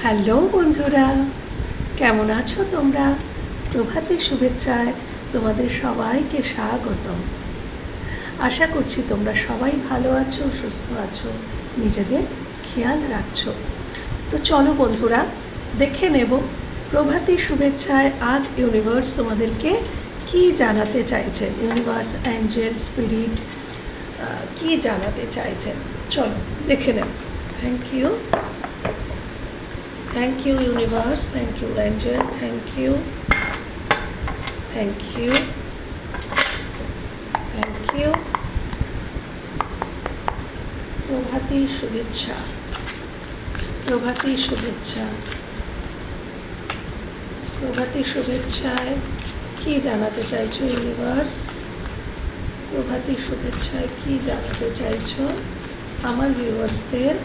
Hello বন্ধুরা, কেমন আছো তোমরা? প্রভাতের শুভেচ্ছায় তোমাদের সবাইকে স্বাগতম। আশা করছি তোমরা সবাই ভালো আছো, সুস্থ আছো, নিজেদের খেয়াল রাখছো। তো চলো বন্ধুরা, দেখে নেব প্রভাতের শুভেচ্ছায় আজ ইউনিভার্স তোমাদেরকে কি জানাতে চাইছেন। ইউনিভার্স, অ্যাঞ্জেল, স্পিরিট কি জানাতে চাইছেন, চলো দেখে নেব। Thank you, thank you universe, thank you angel, thank you, thank you, thank you. প্রভাতী শুভেচ্ছা, প্রভাতী শুভেচ্ছা, প্রভাতী শুভেচ্ছায় কি জানাতে চাইছো ইউনিভার্স? প্রভাতী শুভেচ্ছায় কি জানাতে চাইছো আমার ভিউয়ার্সদের?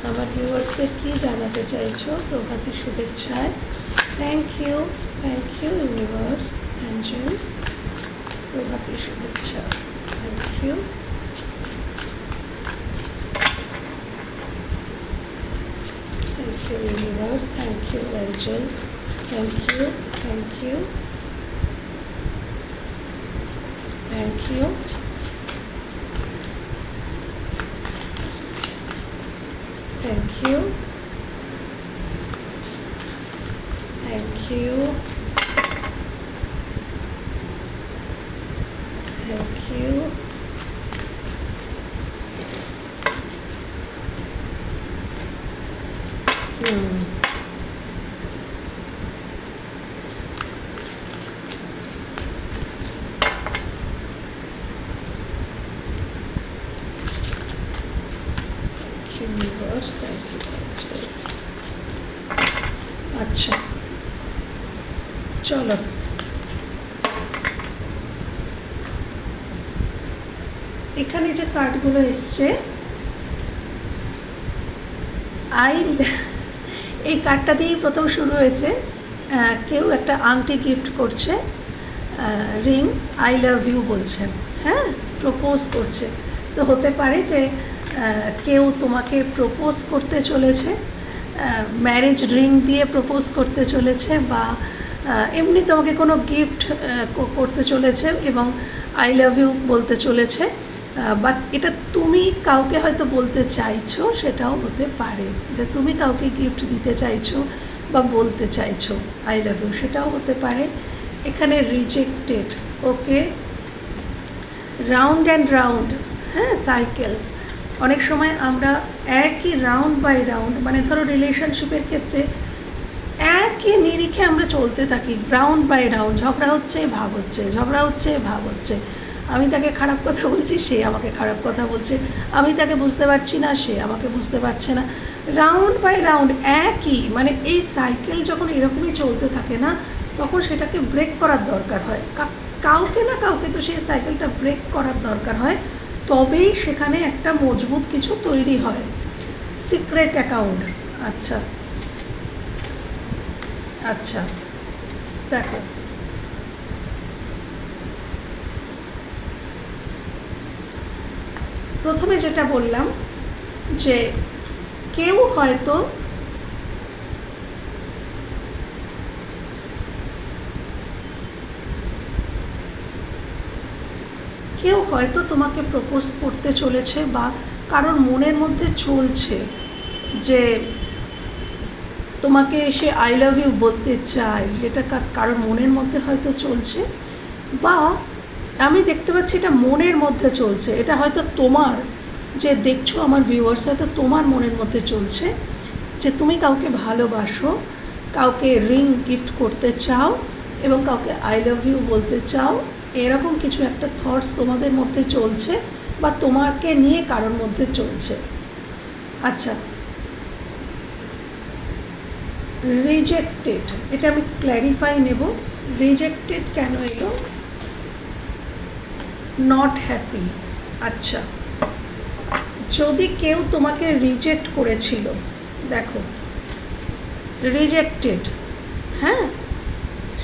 আমার ভিউয়ার্সদের কি জানাতে চাইছো প্রভাতী শুভেচ্ছায়? থ্যাংক ইউ ইউনিভার্স, অ্যাঞ্জেল, প্রভাতী শুভেচ্ছা, thank you. Thank you universe, thank you angel, thank you, thank you, thank you. Thank you. Thank you. Thank you. আচ্ছা চলো, এখানে যে কার্ডগুলো এসছে, এই কার্ডটা দিয়েই প্রথম শুরু হয়েছে। কেউ একটা আংটি গিফট করছে, রিং, আই লাভ ইউ বলছেন, হ্যাঁ, প্রপোজ করছে। তো হতে পারে যে কেউ তোমাকে প্রপোজ করতে চলেছে, ম্যারেজ রিং দিয়ে প্রপোজ করতে চলেছে, বা এমনি তোমাকে কোনো গিফট করতে চলেছে এবং আই লাভ ইউ বলতে চলেছে। বা এটা তুমি কাউকে হয়তো বলতে চাইছো, সেটাও হতে পারে যে তুমি কাউকে গিফট দিতে চাইছো বা বলতে চাইছো আই লাভ ইউ, সেটাও হতে পারে। এখানে rejected, okay, round and round, হ্যাঁ, সাইকেলস। অনেক সময় আমরা একই রাউন্ড বাই রাউন্ড, মানে ধরো রিলেশনশিপের ক্ষেত্রে একই নিরিখে আমরা চলতে থাকি, রাউন্ড বাই রাউন্ড। ঝগড়া হচ্ছে, ভাব হচ্ছে, ঝগড়া হচ্ছে, ভাব হচ্ছে। আমি তাকে খারাপ কথা বলছি, সে আমাকে খারাপ কথা বলছে। আমি তাকে বুঝতে পারছি না, সে আমাকে বুঝতে পারছে না। রাউন্ড বাই রাউন্ড একই, মানে এই সাইকেল যখন এরকমই চলতে থাকে না, তখন সেটাকে ব্রেক করার দরকার হয়। কাউকে না কাউকে তো সেই সাইকেলটা ব্রেক করার দরকার হয়, তবেই সেখানে একটা মজবুত কিছু তৈরি হয়। সিক্রেট অ্যাকাউন্ট, আচ্ছা আচ্ছা, দেখো প্রথমে যেটা বললাম যে কেউ হয়তো তোমাকে প্রপোজ করতে চলেছে, বা কারোর মনের মধ্যে চলছে যে তোমাকে সে আই লাভ ইউ বলতে চায়, যেটা কারোর মনের মধ্যে হয়তো চলছে। বা আমি দেখতে পাচ্ছি এটা মনের মধ্যে চলছে, এটা হয়তো তোমার, যে দেখছো আমার ভিউয়ার্স, হয়তো তোমার মনের মধ্যে চলছে যে তুমি কাউকে ভালোবাসো, কাউকে রিং গিফট করতে চাও এবং কাউকে আই লাভ ইউ বলতে চাও। এরকম কিছু একটা থটস তোমাদের মধ্যে চলছে, বা তোমাকে নিয়ে কারোর মধ্যে চলছে। আচ্ছা, রিজেক্টেড, এটা আমি ক্ল্যারিফাই নেব। রিজেক্টেড কেন এলো? Not happy. আচ্ছা, যদি কেউ তোমাকে রিজেক্ট করেছিল, দেখো রিজেক্টেড, হ্যাঁ,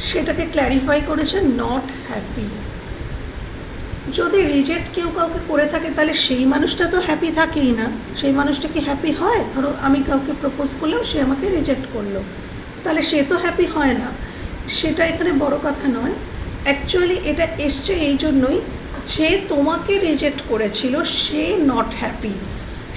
সেটাকে ক্ল্যারিফাই করেছে নট হ্যাপি। যদি রিজেক্ট কেউ কাউকে করে থাকে তাহলে সেই মানুষটা তো হ্যাপি থাকেই না। সেই মানুষটা কি হ্যাপি হয়? ধরো আমি কাউকে প্রপোজ করলাম, সে আমাকে রিজেক্ট করলো, তাহলে সে তো হ্যাপি হয় না। সেটা এখানে বড় কথা নয়। অ্যাকচুয়ালি এটা এসছে এই জন্যই যে তোমাকে রিজেক্ট করেছিল সে নট হ্যাপি,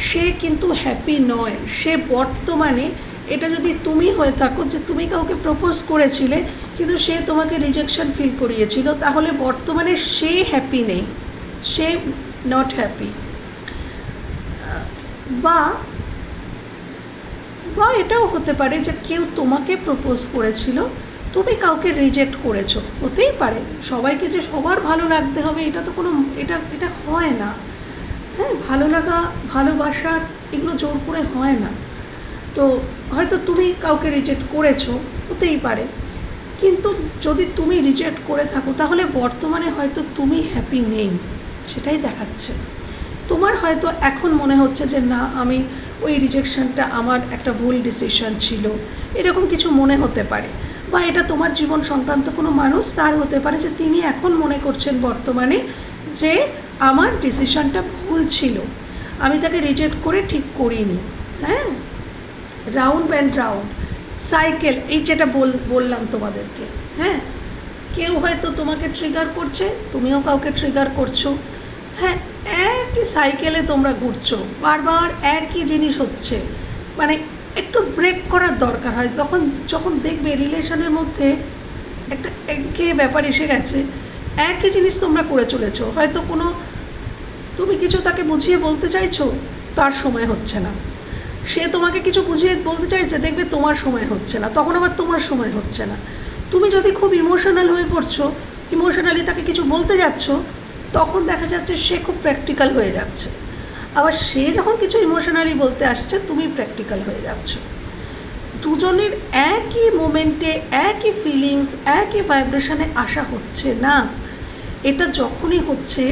সে কিন্তু হ্যাপি নয়। সে বর্তমানে, এটা যদি তুমি হয়ে থাকো যে তুমি কাউকে প্রপোজ করেছিলে কিন্তু সে তোমাকে রিজেকশন ফিল করিয়েছিল, তাহলে বর্তমানে সে হ্যাপি নেই, সে নট হ্যাপি। বা বা এটাও হতে পারে যে কেউ তোমাকে প্রপোজ করেছিল, তুমি কাউকে রিজেক্ট করেছো, হতেই পারে। সবাইকে যে সবার ভালো লাগতে হবে এটা তো কোনো, এটা হয় না। হ্যাঁ, ভালো লাগা, ভালোবাসা এগুলো জোর করে হয় না। তো হয়তো তুমি কাউকে রিজেক্ট করেছো, হতেই পারে। কিন্তু যদি তুমি রিজেক্ট করে থাকো তাহলে বর্তমানে হয়তো তুমি হ্যাপি নেই, সেটাই দেখাচ্ছে। তোমার হয়তো এখন মনে হচ্ছে যে না, আমি ওই রিজেকশনটা আমার একটা ভুল ডিসিশন ছিল, এরকম কিছু মনে হতে পারে। বা এটা তোমার জীবন সংক্রান্ত কোনো মানুষ, তার হতে পারে যে তিনি এখন মনে করছেন বর্তমানে যে আমার ডিসিশনটা ভুল ছিল, আমি তাকে রিজেক্ট করে ঠিক করিনি। হ্যাঁ, রাউন্ড অ্যান্ড রাউন্ড সাইকেল, এই যেটা বললাম তোমাদেরকে। হ্যাঁ, কেউ হয়তো তোমাকে ট্রিগার করছে, তুমিও কাউকে ট্রিগার করছো। হ্যাঁ, একই সাইকেলে তোমরা ঘুরছো, বারবার একই জিনিস হচ্ছে। মানে একটু ব্রেক করার দরকার হয় যখন দেখবে রিলেশনের মধ্যে একটা একঘেয়ে ব্যাপার এসে গেছে, একই জিনিস তোমরা করে চলেছো। হয়তো কোনো, তুমি কিছু তাকে বুঝিয়ে বলতে চাইছো, তার সময় হচ্ছে না। সে তোমাকে কিছু বুঝিয়ে বলতে চাইছে, দেখবে তোমার সময় হচ্ছে না, তখন আবার তোমার সময় হচ্ছে না। তুমি যদি খুব ইমোশনাল হয়ে পড়ছো, ইমোশনালি তাকে কিছু বলতে যাচ্ছ, তখন দেখা যাচ্ছে সে খুব প্র্যাকটিক্যাল হয়ে যাচ্ছে। আবার সে যখন কিছু ইমোশনালি বলতে আসছে, তুমি প্র্যাকটিক্যাল হয়ে যাচ্ছ। দুজনের একই মোমেন্টে একই ফিলিংস, একই ভাইব্রেশনে আসা হচ্ছে না। এটা যখনই হচ্ছে,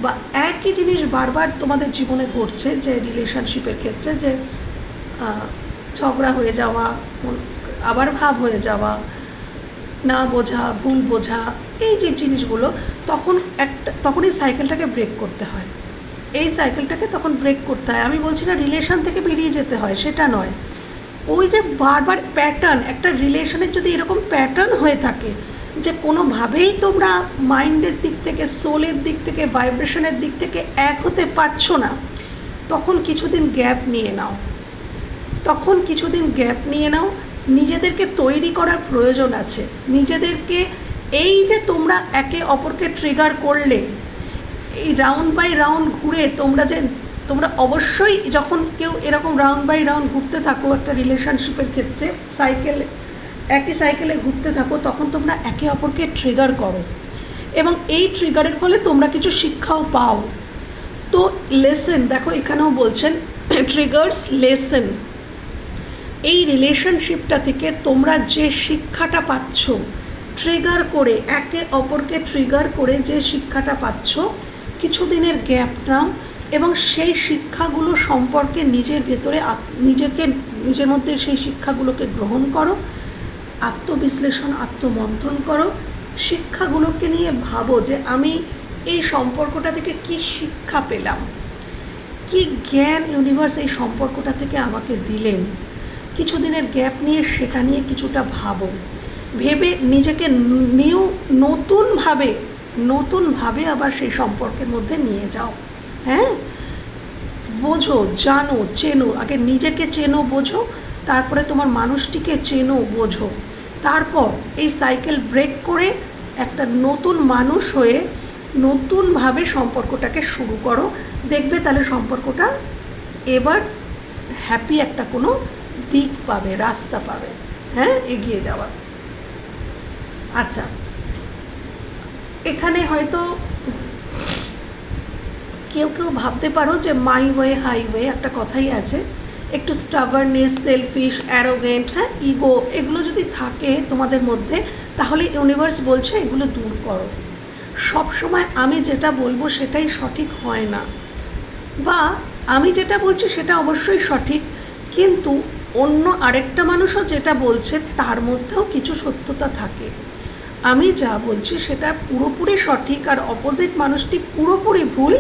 বা একই জিনিস বারবার তোমাদের জীবনে ঘটছে, যে রিলেশনশিপের ক্ষেত্রে যে ঝগড়া হয়ে যাওয়া, আবার ভাব হয়ে যাওয়া, না বোঝা, ভুল বোঝা, এই যে জিনিসগুলো, তখন এই সাইকেলটাকে ব্রেক করতে হয়। এই সাইকেলটাকে তখন ব্রেক করতে হয়। আমি বলছি না রিলেশন থেকে বেরিয়ে যেতে হয়, সেটা নয়। ওই যে বারবার প্যাটার্ন, একটা রিলেশনের যদি এরকম প্যাটার্ন হয়ে থাকে যে কোনোভাবেই তোমরা মাইন্ডের দিক থেকে, সোলের দিক থেকে, ভাইব্রেশনের দিক থেকে এক হতে পারছো না, তখন কিছুদিন গ্যাপ নিয়ে নাও। নিজেদেরকে তৈরি করার প্রয়োজন আছে। নিজেদেরকে, এই যে তোমরা একে অপরকে ট্রিগার করলে, এই রাউন্ড বাই রাউন্ড ঘুরে তোমরা অবশ্যই যখন কেউ এরকম রাউন্ড বাই রাউন্ড ঘুরতে থাকো একটা রিলেশনশিপের ক্ষেত্রে, একই সাইকেলে ঘুরতে থাকো, তখন তোমরা একে অপরকে ট্রিগার করো এবং এই ট্রিগারের ফলে তোমরা কিছু শিক্ষাও পাও। তো লেসেন, দেখো এখানেও বলছেন ট্রিগার্স লেসেন। এই রিলেশনশিপটা থেকে তোমরা যে শিক্ষাটা পাচ্ছ, ট্রিগার করে, একে অপরকে ট্রিগার করে যে শিক্ষাটা পাচ্ছ, কিছুদিনের গ্যাপ নাও এবং সেই শিক্ষাগুলো সম্পর্কে নিজের ভেতরে নিজের মধ্যে সেই শিক্ষাগুলোকে গ্রহণ করো, আত্মবিশ্লেষণ, আত্মমন্থন করো। শিক্ষাগুলোকে নিয়ে ভাবো যে আমি এই সম্পর্কটা থেকে কি শিক্ষা পেলাম, কি জ্ঞান ইউনিভার্স এই সম্পর্কটা থেকে আমাকে দিলেন। কিছুদিনের গ্যাপ নিয়ে সেটা নিয়ে কিছুটা ভাবো, ভেবে নিজেকে নতুনভাবে আবার সেই সম্পর্কের মধ্যে নিয়ে যাও। হ্যাঁ, বোঝো, জানো, চেনো। আগে নিজেকে চেনো, বোঝো, তারপরে তোমার মানুষটিকে চেনো, বোঝো। তারপর এই সাইকেল ব্রেক করে একটা নতুন মানুষ হয়ে নতুনভাবে সম্পর্কটাকে শুরু করো। দেখবে তাহলে সম্পর্কটা এবার হ্যাপি একটা কোনো দিক পাবে, রাস্তা পাবে, হ্যাঁ, এগিয়ে যাওয়ার। আচ্ছা, এখানে হয়তো কেউ ভাবতে পারো যে মাই ওয়ে হাইওয়ে, একটা কথাই আছে, একটু স্টাবারনেস, সেলফিশ, অ্যারোগেন্ট, হ্যাঁ, ইগো, এগুলো যদি থাকে তোমাদের মধ্যে, তাহলে ইউনিভার্স বলছে এগুলো দূর করো। সবসময় আমি যেটা বলবো সেটাই সঠিক হয় না, বা আমি যেটা বলছি সেটা অবশ্যই সঠিক, কিন্তু অন্য আরেকটা মানুষও যেটা বলছে তার মধ্যেও কিছু সত্যতা থাকে। আমি যা বলছি সেটা পুরোপুরি সঠিক আর অপোজিট মানুষটি পুরোপুরি ভুল,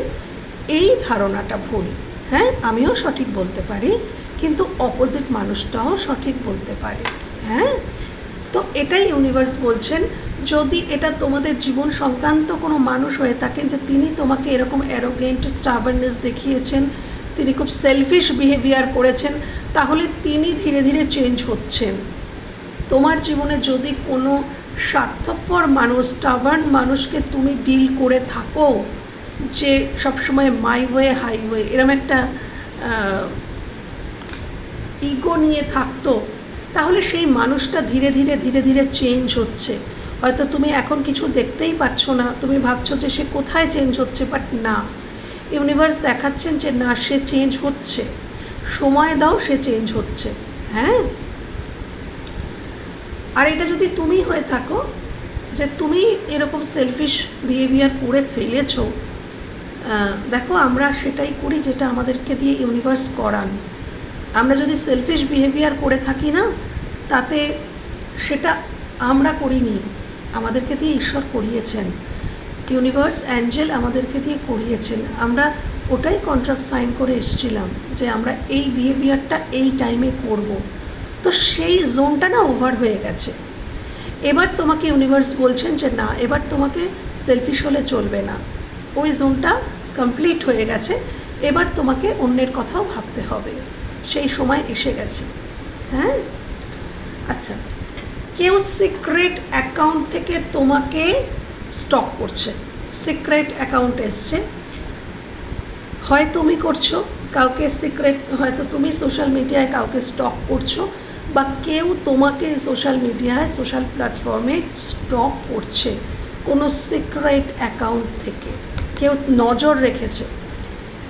এই ধারণাটা ভুল। হ্যাঁ, আমিও সঠিক বলতে পারি, কিন্তু অপোজিট মানুষটাও সঠিক বলতে পারে। হ্যাঁ, তো এটাই ইউনিভার্স বলছেন, যদি এটা তোমাদের জীবন সংক্রান্ত কোনো মানুষ হয়ে থাকেন যে তিনি তোমাকে এরকম অ্যারোগেন্ট স্টাবারনেস দেখিয়েছেন, তিনি খুব সেলফিশ বিহেভিয়ার করেছেন, তাহলে তিনি ধীরে ধীরে চেঞ্জ হচ্ছেন। তোমার জীবনে যদি কোনো স্বার্থপর মানুষ, স্টাবার্ন মানুষকে তুমি ডিল করে থাকো, যে সবসময় মাই ওয়ে হাইওয়ে এরম একটা ইগো নিয়ে থাকতো, তাহলে সেই মানুষটা ধীরে ধীরে ধীরে ধীরে চেঞ্জ হচ্ছে। হয়তো তুমি এখন কিছু দেখতেই পাচ্ছ না, তুমি ভাবছো যে সে কোথায় চেঞ্জ হচ্ছে, বাট না, ইউনিভার্স দেখাচ্ছেন যে না, সে চেঞ্জ হচ্ছে, সময় দাও, সে চেঞ্জ হচ্ছে। হ্যাঁ, আর এটা যদি তুমি হয়ে থাকো যে তুমি এরকম সেলফিশ বিহেভিয়ার করে ফেলেছো, দেখো আমরা সেটাই করি যেটা আমাদেরকে দিয়ে ইউনিভার্স করান। আমরা যদি সেলফিশ বিহেভিয়ার করে থাকি না, তাতে সেটা আমরা করিনি, আমাদেরকে দিয়ে ঈশ্বর করিয়েছেন, ইউনিভার্স অ্যাঞ্জেল আমাদেরকে দিয়ে করিয়েছেন। আমরা ওটাই কন্ট্রাক্ট সাইন করে এসেছিলাম যে আমরা এই বিহেভিয়ারটা এই টাইমে করব। তো সেই জোনটা না ওভার হয়ে গেছে। এবার তোমাকে ইউনিভার্স বলছেন যে না, এবার তোমাকে সেলফিশ হলে চলবে না, ওই জোনটা কমপ্লিট হয়ে গেছে, এবার তোমাকে অন্যের কথাও ভাবতে হবে, সেই সময় এসে গেছে। হ্যাঁ, আচ্ছা, কেউ সিক্রেট অ্যাকাউন্ট থেকে তোমাকে স্টক করছে, সিক্রেট অ্যাকাউন্ট এসছে, হয় তুমি করছো কাউকে সিক্রেট, হয়তো তুমি সোশ্যাল মিডিয়ায় কাউকে স্টক করছো, বা কেউ তোমাকে সোশ্যাল মিডিয়ায়, সোশ্যাল প্ল্যাটফর্মে স্টক করছে কোনো সিক্রেট অ্যাকাউন্ট থেকে। কেউ নজর রেখেছে,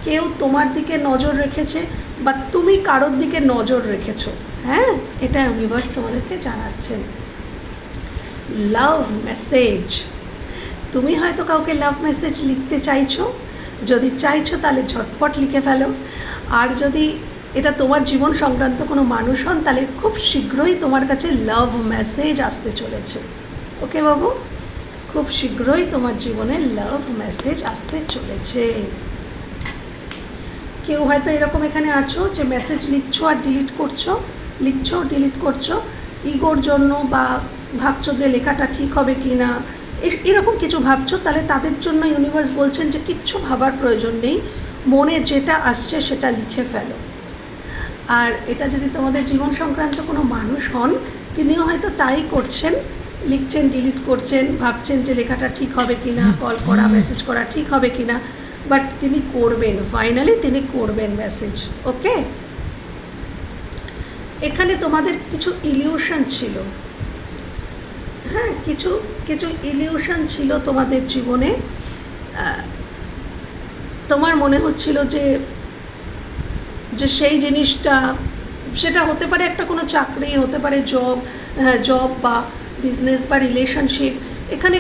কেউ তোমার দিকে নজর রেখেছে, বা তুমি কারোর দিকে নজর রেখেছো। হ্যাঁ, এটা ইউনিভার্স তোমাদেরকে জানাচ্ছেন। লাভ মেসেজ, তুমি হয়তো কাউকে লাভ মেসেজ লিখতে চাইছো, যদি চাইছো তাহলে ঝটপট লিখে ফেলো। আর যদি এটা তোমার জীবন সংক্রান্ত কোনো মানুষ হন, তাহলে খুব শীঘ্রই তোমার কাছে লাভ মেসেজ আসতে চলেছে। ওকে বাবু, খুব শীঘ্রই তোমার জীবনে লাভ মেসেজ আসতে চলেছে। কেউ হয়তো এরকম এখানে আছো যে মেসেজ লিখছো আর ডিলিট করছো, লিখছো ডিলিট করছো ইগোর জন্য, বা ভাবছো যে লেখাটা ঠিক হবে কি না, এরকম কিছু ভাবছো। তাহলে তাদের জন্য ইউনিভার্স বলছেন যে কিচ্ছু ভাবার প্রয়োজন নেই, মনে যেটা আসছে সেটা লিখে ফেলো। আর এটা যদি তোমাদের জীবন সংক্রান্ত কোনো মানুষ হন, তিনিও হয়তো তাই করছেন, লিখছেন ডিলিট করছেন, ভাবছেন যে লেখাটা ঠিক হবে কি না, কল করা মেসেজ করা ঠিক হবে কি না, বাট তিনি করবেন, ফাইনালি তিনি করবেন মেসেজ। ওকে, এখানে তোমাদের কিছু ইলিউশন ছিল। হ্যাঁ, কিছু কিছু ইলিউশন ছিল তোমাদের জীবনে। তোমার মনে হচ্ছিল যে সেই জিনিসটা, সেটা হতে পারে একটা কোনো চাকরি, হতে পারে জব বা বিজনেস বা রিলেশনশিপ, এখানে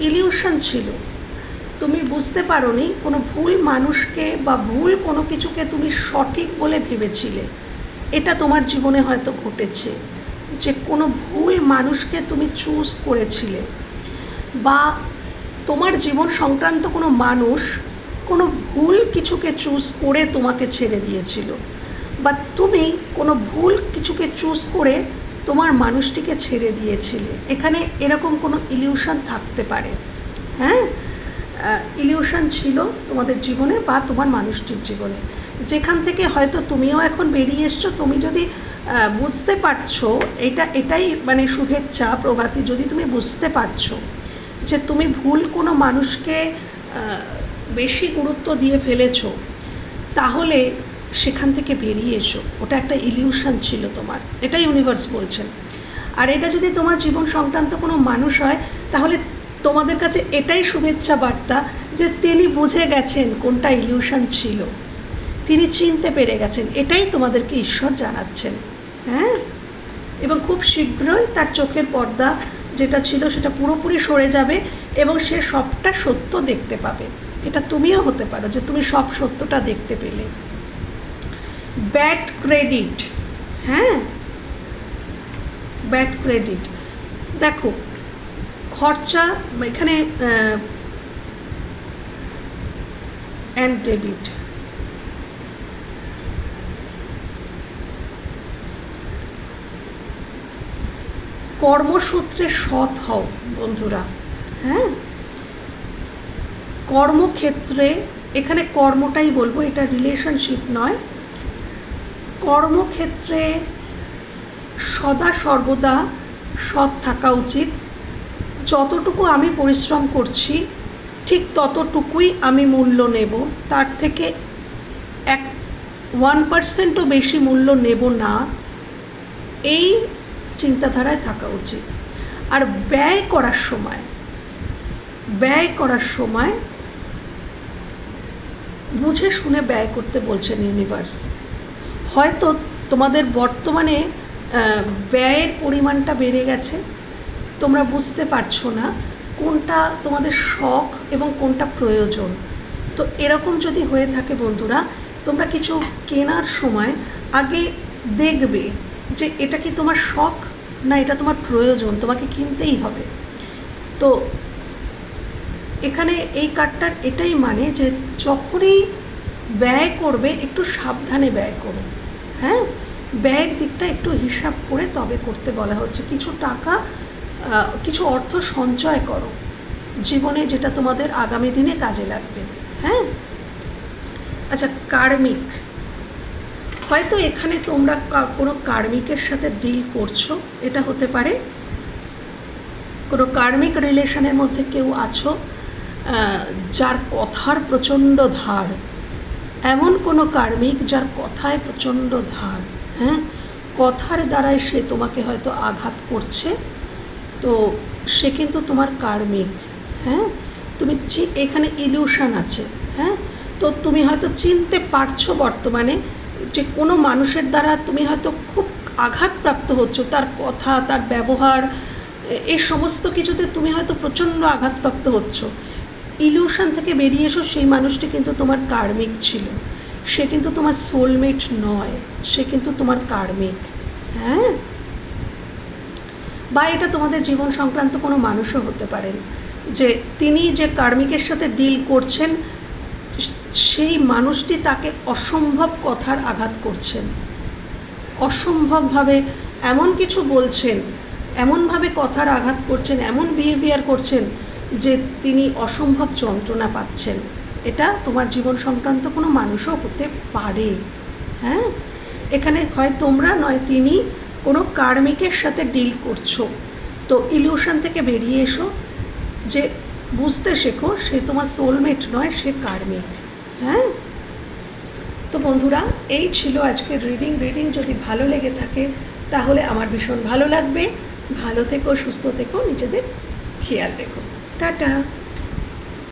ইলিউশন ছিল। তুমি বুঝতে পারোনি, কোনো ভুল মানুষকে বা ভুল কোনো কিছুকে তুমি সঠিক বলে ভেবেছিলে। এটা তোমার জীবনে হয়তো ঘটেছে, যে কোনো ভুল মানুষকে তুমি চুজ করেছিলে, বা তোমার জীবন সংক্রান্ত কোনো মানুষ কোনো ভুল কিছুকে চুজ করে তোমাকে ছেড়ে দিয়েছিল, বা তুমি কোনো ভুল কিছুকে চুজ করে তোমার মানুষটিকে ছেড়ে দিয়েছিলে। এখানে এরকম কোনো ইলিউশন থাকতে পারে। হ্যাঁ, ইলিউশন ছিল তোমাদের জীবনে বা তোমার মানুষটির জীবনে, যেখান থেকে হয়তো তুমিও এখন বেরিয়ে এসছো। তুমি যদি বুঝতে পারছো, এটাই মানে শুভেচ্ছা প্রভাতী, যদি তুমি বুঝতে পারছো যে তুমি ভুল কোনো মানুষকে বেশি গুরুত্ব দিয়ে ফেলেছো, তাহলে সেখান থেকে বেরিয়ে এসো। ওটা একটা ইলিউশন ছিল তোমার, এটা ইউনিভার্স বলছেন। আর এটা যদি তোমার জীবন সংক্রান্ত কোনো মানুষ হয়, তাহলে তোমাদের কাছে এটাই শুভেচ্ছা বার্তা যে তিনি বুঝে গেছেন কোনটা ইলিউশন ছিল, তিনি চিনতে পেরে গেছেন। এটাই তোমাদেরকে ঈশ্বর জানাচ্ছেন। হ্যাঁ, এবং খুব শীঘ্রই তার চোখের পর্দা যেটা ছিল সেটা পুরোপুরি সরে যাবে, এবং সে সবটা সত্য দেখতে পাবে। এটা তুমিও হতে পারো যে তুমি সব সত্যটা দেখতে পেলে। ব্যাড ক্রেডিট, হ্যাঁ, ব্যাড ক্রেডিট, দেখো খরচা এখানে অ্যান্ড ডেবিট, কর্মসূত্রে সৎ হও বন্ধুরা। হ্যাঁ, কর্মক্ষেত্রে, এখানে কর্মটাই বলবো, এটা রিলেশনশিপ নয়। কর্মক্ষেত্রে সদা সর্বদা সৎ থাকা উচিত। যতটুকু আমি পরিশ্রম করছি ঠিক ততটুকুই আমি মূল্য নেব, তার থেকে 1%ও বেশি মূল্য নেব না, এই চিন্তাধারায় থাকা উচিত। আর ব্যয় করার সময় বুঝে শুনে ব্যয় করতে বলছেন ইউনিভার্স। হয়তো তোমাদের বর্তমানে ব্যয়ের পরিমাণটা বেড়ে গেছে, তোমরা বুঝতে পারছো না কোনটা তোমাদের শখ এবং কোনটা প্রয়োজন। তো এরকম যদি হয়ে থাকে বন্ধুরা, তোমরা কিছু কেনার সময় আগে দেখবে যে এটা কি তোমার শখ না এটা তোমার প্রয়োজন, তোমাকে কিনতেই হবে। তো এখানে এই কার্ডটার এটাই মানে যে যখনই ব্যয় করবে একটু সাবধানে ব্যয় করো। হ্যাঁ, ব্যয়ের দিকটা একটু হিসাব করে তবে করতে বলা হচ্ছে। কিছু টাকা, কিছু অর্থ সঞ্চয় করো জীবনে, যেটা তোমাদের আগামী দিনে কাজে লাগবে। হ্যাঁ, আচ্ছা, কার্মিক, হয়তো এখানে তোমরা কোনো কার্মিকের সাথে ডিল করছো, এটা হতে পারে। কোনো কার্মিক রিলেশনের মধ্যে কেউ আছো যার কথার প্রচণ্ড ধার, এমন কোনো কার্মিক যার কথায় প্রচণ্ড ধার। হ্যাঁ, কথার দ্বারাই সে তোমাকে হয়তো আঘাত করছে, তো সে কিন্তু তোমার কার্মিক। হ্যাঁ, তুমি এখানে ইলিউশন আছে। হ্যাঁ, তো তুমি হয়তো চিনতে পারছো বর্তমানে যে কোনো মানুষের দ্বারা তুমি হয়তো খুব আঘাতপ্রাপ্ত হচ্ছ, তার কথা, তার ব্যবহার, এই সমস্ত কিছুতে তুমি হয়তো প্রচণ্ড আঘাতপ্রাপ্ত হচ্ছ। ইলিউশন থেকে বেরিয়ে এসো, সেই মানুষটি কিন্তু তোমার কার্মিক ছিল, সে কিন্তু তোমার সোলমেট নয়, সে কিন্তু তোমার কার্মিক। হ্যাঁ, বা এটা তোমাদের জীবন সংক্রান্ত কোনো মানুষও হতে পারেন, যে তিনি যে কার্মিকের সাথে ডিল করছেন সেই মানুষটি তাকে অসম্ভব কথার আঘাত করছেন, অসম্ভবভাবে এমন কিছু বলছেন, এমনভাবে কথার আঘাত করছেন, এমন বিহেভিয়ার করছেন যে তিনি অসম্ভব যন্ত্রণা পাচ্ছেন। এটা তোমার জীবন সংক্রান্ত কোনো মানুষও হতে পারে। হ্যাঁ, এখানে হয় তোমরা নয় তিনি কোনো কার্মিকের সাথে ডিল করছো। তো ইলিউশন থেকে বেরিয়ে এসো, যে বুঝতে শেখো সে তোমার সোলমেট নয়, সে কার্মিক। হ্যাঁ, তো বন্ধুরা এই ছিল আজকের রিডিং। যদি ভালো লেগে থাকে তাহলে আমার ভীষণ ভালো লাগবে। ভালো থেকো, সুস্থ থেকো, নিজেদের খেয়াল রেখো। টাটা।